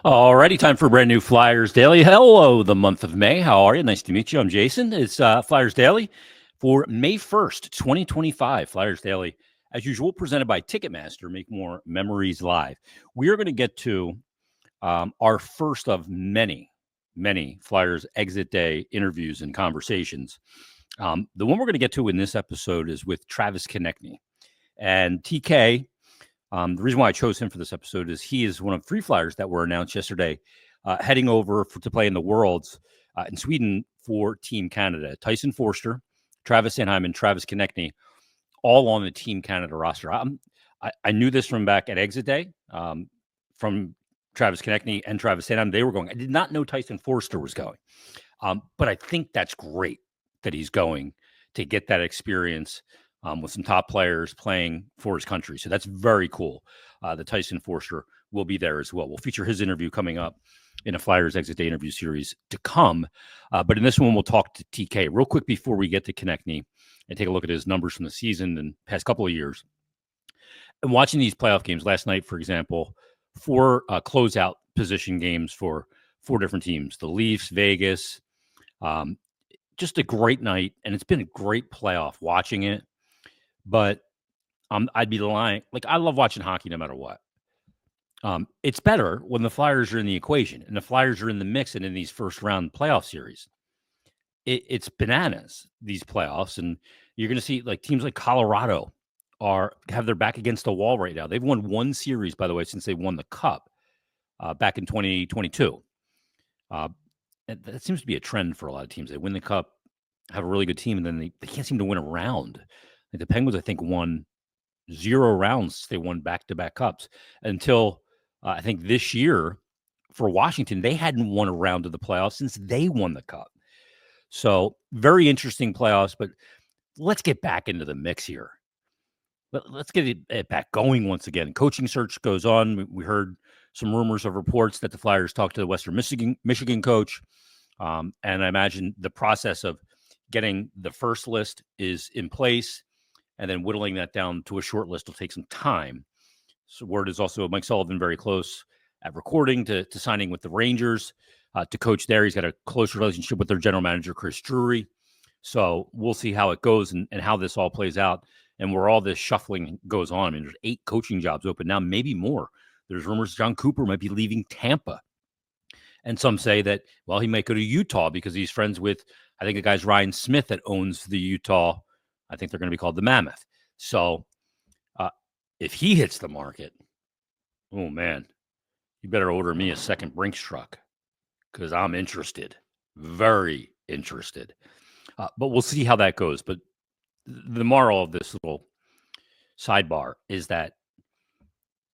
Alrighty, time for a brand new Flyers Daily. Hello, the month of May. How are you? Nice to meet you. I'm Jason. It's Flyers Daily for May 1st, 2025. Flyers Daily, as usual, presented by Ticketmaster. Make more memories live. We are going to get to our first of many Flyers exit day interviews and conversations. The one we're going to get to in this episode is with Travis Konecny. And TK, the reason why I chose him for this episode is he is one of 3 Flyers that were announced yesterday heading over to play in the Worlds in Sweden for Team Canada. Tyson Foerster, Travis Sanheim, and Travis Konecny, all on the Team Canada roster. I knew this from back at Exit Day from Travis Konecny and Travis Sanheim. They were going. I did not know Tyson Foerster was going. But I think that's great that he's going to get that experience with some top players playing for his country. So that's very cool. The Tyson Foerster will be there as well. We'll feature his interview coming up in a Flyers Exit Day interview series to come. But in this one, we'll talk to TK. Real quick before we get to Konecny and take a look at his numbers from the season and past couple of years. And watching these playoff games last night, for example, 4 closeout position games for 4 different teams. The Leafs, Vegas, just a great night. And it's been a great playoff watching it. But I'd be lying. Like, I love watching hockey no matter what. It's better when the Flyers are in the equation and the Flyers are in the mix and in these first-round playoff series. It's bananas, these playoffs. And you're going to see, like, teams like Colorado have their back against the wall right now. They've won 1 series, by the way, since they won the Cup back in 2022. And that seems to be a trend for a lot of teams. They win the Cup, have a really good team, and then they can't seem to win a round. Like the Penguins, I think, won 0 rounds. They won back-to-back Cups until I think this year for Washington, they hadn't won a round of the playoffs since they won the Cup. So very interesting playoffs, but let's get back into the mix here. Let's get it back going once again. Coaching search goes on. We heard some rumors of reports that the Flyers talked to the Western Michigan coach. And I imagine the process of getting the first list is in place. And then whittling that down to a short list will take some time. So word is also Mike Sullivan very close at recording to signing with the Rangers to coach there. He's got a close relationship with their general manager, Chris Drury. So we'll see how it goes and how this all plays out and where all this shuffling goes on. I mean, there's 8 coaching jobs open now, maybe more. There's rumors John Cooper might be leaving Tampa. And some say that, well, he might go to Utah because he's friends with, I think, the guy's Ryan Smith that owns the Utah. I think they're going to be called the Mammoth. So if he hits the market, oh, man, you better order me a second Brinks truck because I'm interested, very interested. But we'll see how that goes. But the moral of this little sidebar is that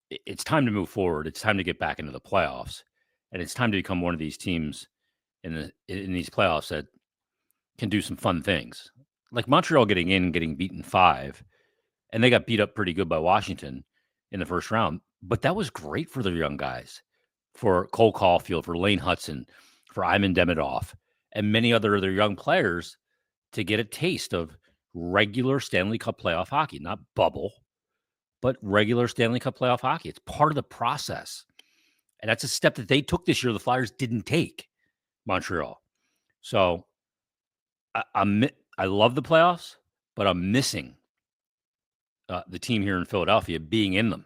it's time to move forward. It's time to get back into the playoffs. And it's time to become one of these teams in these playoffs that can do some fun things. Like Montreal getting in and getting beaten 5, and they got beat up pretty good by Washington in the first round. But that was great for their young guys, for Cole Caulfield, for Lane Hudson, for Ivan Demidov, and many other their young players to get a taste of regular Stanley Cup playoff hockey, not bubble, but regular Stanley Cup playoff hockey. It's part of the process. And that's a step that they took this year. The Flyers didn't take, Montreal. So I love the playoffs, but I'm missing the team here in Philadelphia being in them.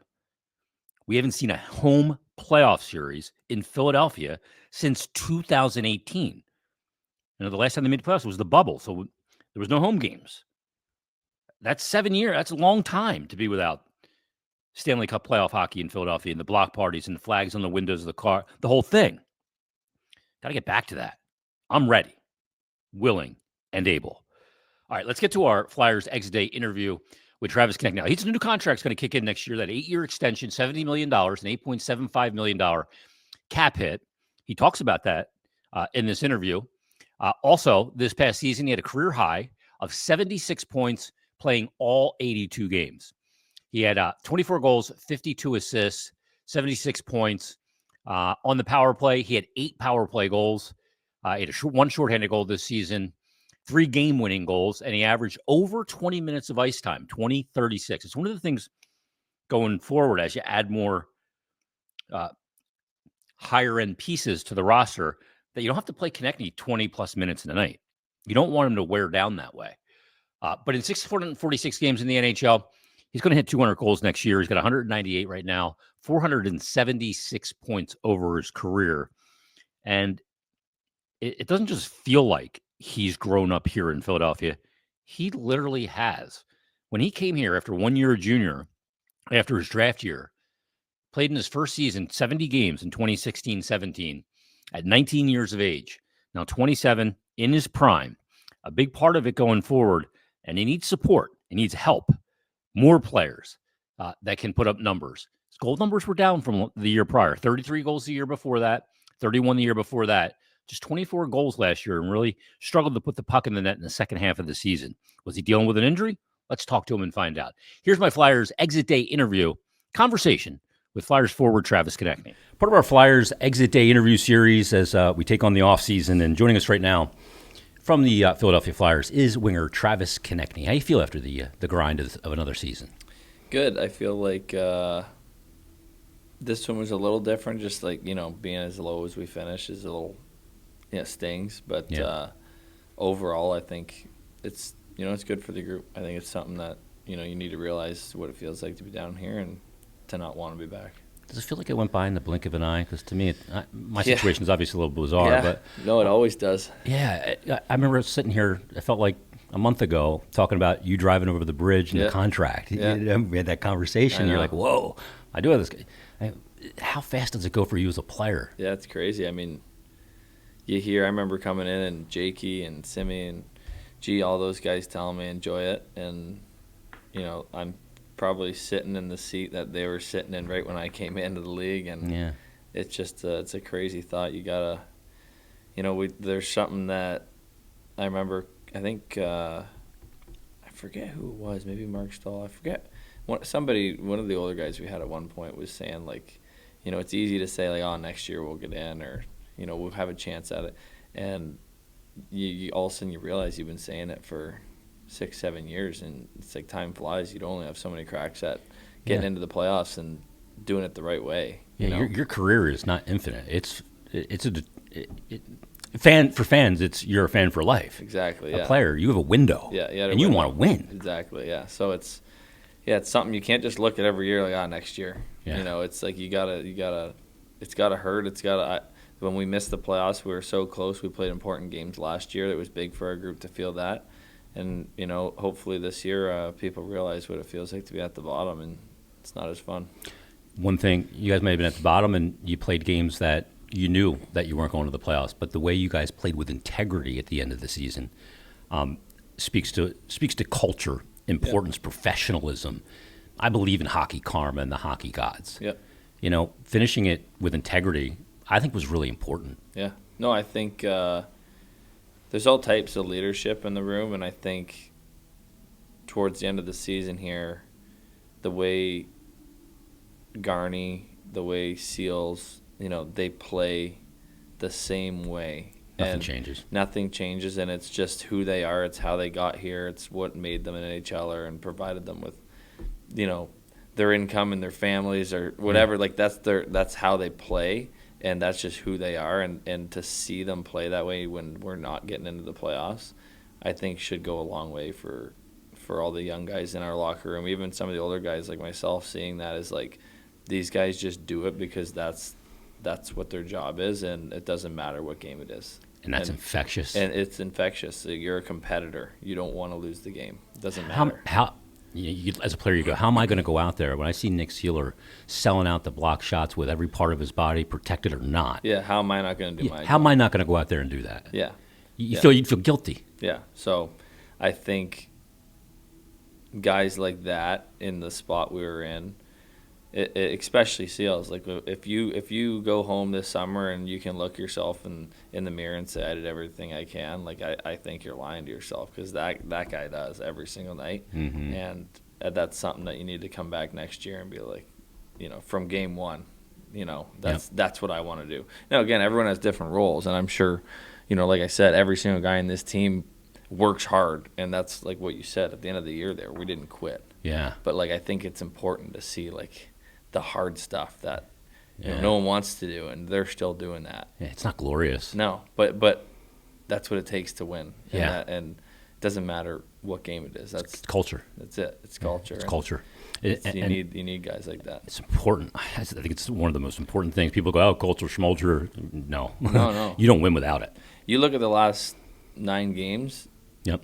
We haven't seen a home playoff series in Philadelphia since 2018. The last time they made the playoffs was the bubble, so there was no home games. That's 7 years. That's a long time to be without Stanley Cup playoff hockey in Philadelphia and the block parties and the flags on the windows of the car, the whole thing. Got to get back to that. I'm ready, willing, and able. All right, let's get to our Flyers Exit Day interview with Travis Konecny. Now, his new contract's going to kick in next year, that 8-year extension, $70 million, an $8.75 million cap hit. He talks about that in this interview. Also, this past season, he had a career high of 76 points playing all 82 games. He had 24 goals, 52 assists, 76 points. On the power play, he had 8 power play goals. He had one shorthanded goal this season, 3 game-winning goals, and he averaged over 20 minutes of ice time, 20:36. It's one of the things going forward as you add more higher end pieces to the roster that you don't have to play Konecny 20 plus minutes in a night. You don't want him to wear down that way. But in 646 games in the NHL, he's going to hit 200 goals next year. He's got 198 right now, 476 points over his career. And it doesn't just feel like he's grown up here in Philadelphia. He literally has. When he came here after 1 year junior, after his draft year, played in his first season 70 games in 2016-17 at 19 years of age. Now 27 in his prime. A big part of it going forward, and he needs support. He needs help. More players that can put up numbers. His goal numbers were down from the year prior. 33 goals the year before that, 31 the year before that. Just 24 goals last year and really struggled to put the puck in the net in the second half of the season. Was he dealing with an injury? Let's talk to him and find out. Here's my Flyers exit day interview conversation with Flyers forward Travis Konecny. Part of our Flyers exit day interview series as we take on the offseason. And joining us right now from the Philadelphia Flyers is winger Travis Konecny. How do you feel after the grind of another season? Good. I feel like this one was a little different. Just like, being as low as we finished is a little, stings. But overall, I think it's, it's good for the group. I think it's something that, you need to realize what it feels like to be down here and to not want to be back. Does it feel like it went by in the blink of an eye? Because to me, my situation is obviously a little bizarre. But no, it always does. Yeah, I remember sitting here, it felt like a month ago, talking about you driving over the bridge and the contract. Yeah. We had that conversation. You're like, whoa, I do have this. How fast does it go for you as a player? Yeah, it's crazy. I mean, I remember coming in and Jakey and Simi and G, all those guys telling me enjoy it. And, I'm probably sitting in the seat that they were sitting in right when I came into the league. And it's just it's a crazy thought. You got to, there's something that I remember, I think, I forget who it was, maybe Mark Stahl, I forget. One of the older guys we had at one point was saying, like, it's easy to say, like, oh, next year we'll get in or, we'll have a chance at it. And you all of a sudden you realize you've been saying it for 6-7 years, and it's like time flies. You'd only have so many cracks at getting into the playoffs and doing it the right way. Your career is not infinite. It's fan for fans. You're a fan for life. Exactly. A player, you have a window. And you want to win. Exactly. Yeah. So it's something you can't just look at every year like, next year. Yeah. It's like you gotta. It's gotta hurt. When we missed the playoffs, we were so close. We played important games last year. It was big for our group to feel that. And, hopefully this year people realize what it feels like to be at the bottom, and it's not as fun. One thing, you guys may have been at the bottom and you played games that you knew that you weren't going to the playoffs, but the way you guys played with integrity at the end of the season speaks to culture, importance, professionalism. I believe in hockey karma and the hockey gods. Yep. Finishing it with integrity, I think was really important. Yeah. No, I think there's all types of leadership in the room, and I think towards the end of the season here, the way Garney, the way Seals, they play the same way. Nothing changes, and it's just who they are. It's how they got here. It's what made them an NHLer and provided them with, their income and their families or whatever. Like that's how they play. And that's just who they are, and to see them play that way when we're not getting into the playoffs, I think should go a long way for all the young guys in our locker room. Even some of the older guys like myself, seeing that is like, these guys just do it because that's what their job is, and it doesn't matter what game it is. And that's infectious. And it's infectious. You're a competitor. You don't want to lose the game. It doesn't matter. As a player, you go, how am I going to go out there when I see Nick Seeler selling out the block shots with every part of his body protected or not? Yeah, how am I not going to do my job? How am I not going to go out there and do that? Yeah. You'd feel guilty. Yeah. So I think guys like that in the spot we were in, especially Seals, like if you go home this summer and you can look yourself in the mirror and say, I did everything I can, like I think you're lying to yourself, because that guy does every single night. Mm-hmm. And that's something that you need to come back next year and be like, from game one, that's what I want to do. Now, again, everyone has different roles, and I'm sure, like I said, every single guy in this team works hard, and that's like what you said at the end of the year there, we didn't quit. Yeah. But like I think it's important to see like the hard stuff that no one wants to do, and they're still doing that. Yeah, it's not glorious. No, but that's what it takes to win. And it doesn't matter what game it is. That's It's culture. That's it. It's culture. It's culture. You need guys like that. It's important. I think it's one of the most important things. People go, "Oh, culture, schmulture." No, No. You don't win without it. You look at the last 9 games. Yep.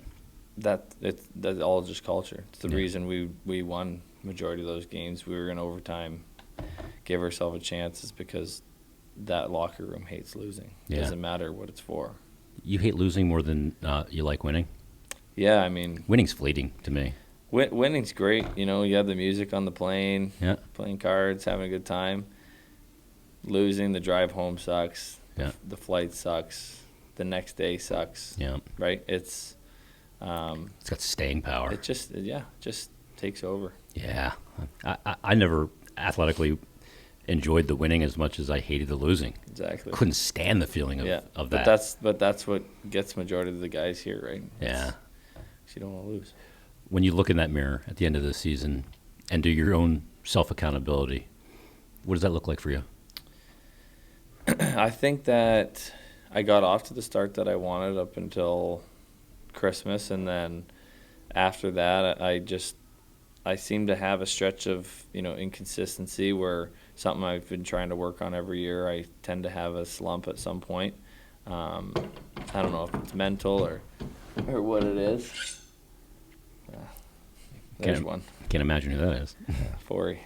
That's all just culture. It's the reason we won majority of those games. We were in overtime, gave ourselves a chance. Is because that locker room hates losing. It doesn't matter what it's for. You hate losing more than you like winning? Yeah, I mean, winning's fleeting to me. Winning's great. You have the music on the plane, playing cards, having a good time. Losing, the drive home sucks. Yeah. The flight sucks. The next day sucks. Yeah. Right? It's got staying power. It just takes over. Yeah. I never athletically enjoyed the winning as much as I hated the losing. Exactly. Couldn't stand the feeling of that. But that's what gets majority of the guys here, right? Yeah. Because you don't want to lose. When you look in that mirror at the end of the season and do your own self-accountability, what does that look like for you? I think that I got off to the start that I wanted up until Christmas, and then after that I seem to have a stretch of inconsistency where something I've been trying to work on every year, I tend to have a slump at some point. I don't know if it's mental or what it is. There's one. Can't imagine who that is. Forey.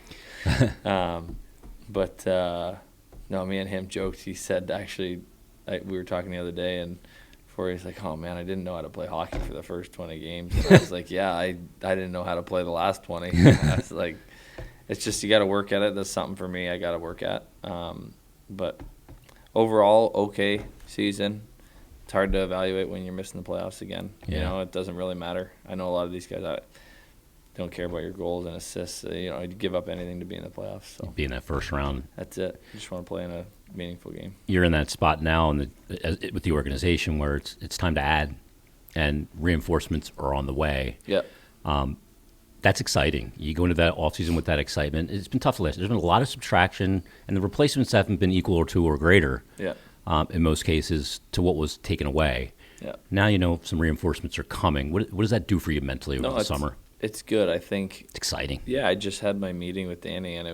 But no, me and him joked. He said, actually, we were talking the other day, and Forey's like, "Oh man, I didn't know how to play hockey for the first 20 games." And I was like, "Yeah, I didn't know how to play the last 20." I was like, "It's just you got to work at it. That's something for me. I got to work at." But overall, okay season. It's hard to evaluate when you're missing the playoffs again. Yeah. It doesn't really matter. I know a lot of these guys don't care about your goals and assists. I'd give up anything to be in the playoffs. So be in that first round. That's it. You just want to play in a meaningful game. You're in that spot now with the organization where it's time to add, and reinforcements are on the way. Yeah. That's exciting. You go into that offseason with that excitement. It's been tough to list. There's been a lot of subtraction, and the replacements haven't been equal to or greater. Yeah. In most cases, to what was taken away. Yeah. Now some reinforcements are coming. What does that do for you mentally over the summer? It's good. I think it's exciting. Yeah, I just had my meeting with Danny, and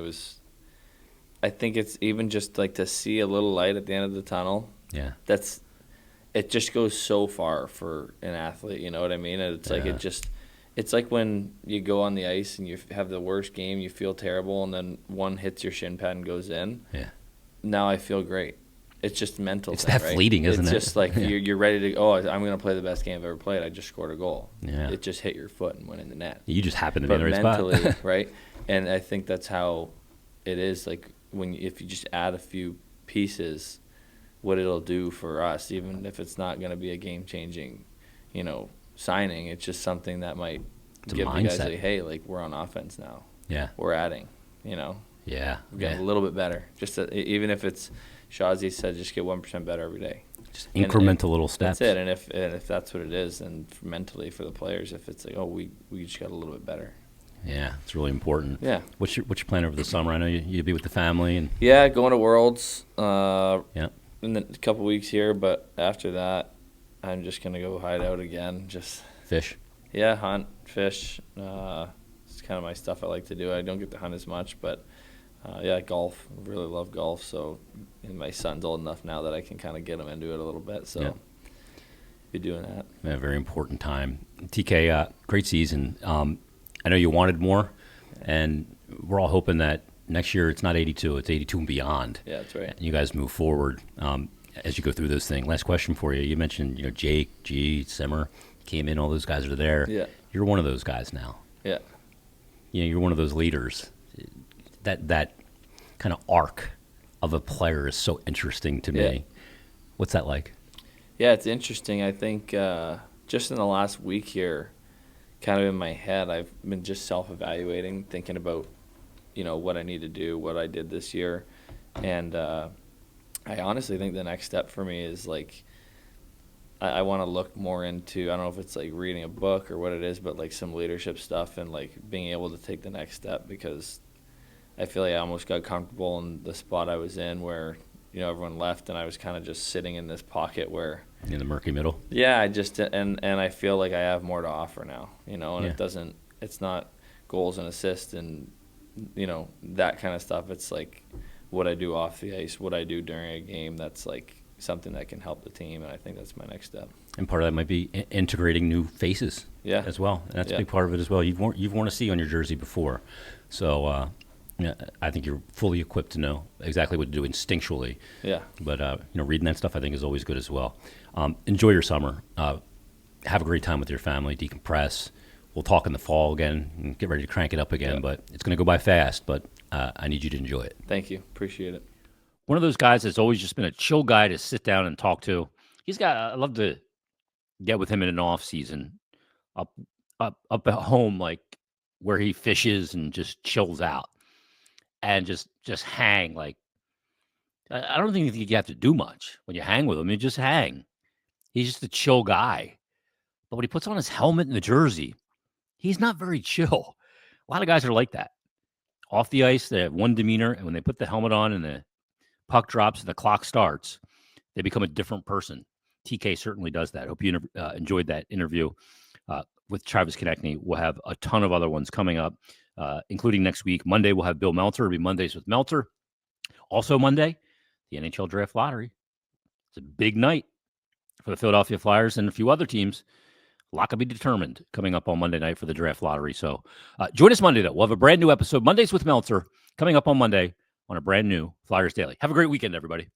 I think it's even just like to see a little light at the end of the tunnel. Yeah. It just goes so far for an athlete, you know what I mean? And it's like it's like when you go on the ice and you have the worst game, you feel terrible, and then one hits your shin pad and goes in. Yeah. Now I feel great. It's just mental. It's that fleeting, isn't it? It's just like you're ready to. I'm going to play the best game I've ever played. I just scored a goal. Yeah. It just hit your foot and went in the net. You just happen to be in the right mentally, spot. right? And I think that's how it is. Like if you just add a few pieces, what it'll do for us, even if it's not going to be a game-changing, signing. It's just something that might give the guys like, hey, like we're on offense now. Yeah. We're adding. Yeah. We're getting a little bit better. Just even if it's. Shazi said, just get 1% better every day. Just incremental little steps. That's it. And if that's what it is, and mentally for the players, if it's like, we just got a little bit better. Yeah, it's really important. Yeah. What's your plan over the summer? I know you'll be with the family and. Yeah, going to Worlds. In a couple weeks here, but after that, I'm just gonna go hide out again. Just fish. Yeah, hunt, fish. It's kind of my stuff I like to do. I don't get to hunt as much, but. Golf. I really love golf. So, and my son's old enough now that I can kind of get him into it a little bit. So, be doing that. Yeah, very important time. TK, great season. I know you wanted more, and we're all hoping that next year it's not 82, it's 82 and beyond. Yeah, that's right. And you guys move forward as you go through this thing. Last question for you. You mentioned, Jake, G, Simmer came in. All those guys are there. Yeah. You're one of those guys now. Yeah. You're one of those leaders. That kind of arc of a player is so interesting to me. Yeah. What's that like? Yeah, it's interesting. I think just in the last week here, kind of in my head, I've been just self-evaluating, thinking about, what I need to do, what I did this year. And I honestly think the next step for me is, like, I want to look more into, I don't know if it's, like, reading a book or what it is, but, like, some leadership stuff and, like, being able to take the next step because I feel like I almost got comfortable in the spot I was in where, everyone left and I was kind of just sitting in this pocket where in the murky middle. Yeah, and I feel like I have more to offer now, and it's not goals and assists and, that kind of stuff. It's like what I do off the ice, what I do during a game. That's like something that can help the team, and I think that's my next step. And part of that might be integrating new faces as well. And that's a big part of it as well. You've worn a C on your jersey before. So, I think you're fully equipped to know exactly what to do instinctually. Yeah. But, reading that stuff I think is always good as well. Enjoy your summer. Have a great time with your family. Decompress. We'll talk in the fall again and get ready to crank it up again. But it's going to go by fast, but I need you to enjoy it. Thank you. Appreciate it. One of those guys that's always just been a chill guy to sit down and talk to. I love to get with him in an off season up at home, like where he fishes and just chills out. And just hang. Like, I don't think you have to do much when you hang with him. You just hang. He's just a chill guy. But when he puts on his helmet and the jersey, he's not very chill. A lot of guys are like that. Off the ice, they have one demeanor, and when they put the helmet on and the puck drops and the clock starts, they become a different person. TK certainly does that. I hope you enjoyed that interview with Travis Konecny. We'll have a ton of other ones coming up. Including next week. Monday, we'll have Bill Melter. It'll be Mondays with Melter. Also Monday, the NHL Draft Lottery. It's a big night for the Philadelphia Flyers and a few other teams. A lot can be determined coming up on Monday night for the Draft Lottery. So join us Monday, though. We'll have a brand new episode, Mondays with Melter, coming up on Monday on a brand new Flyers Daily. Have a great weekend, everybody.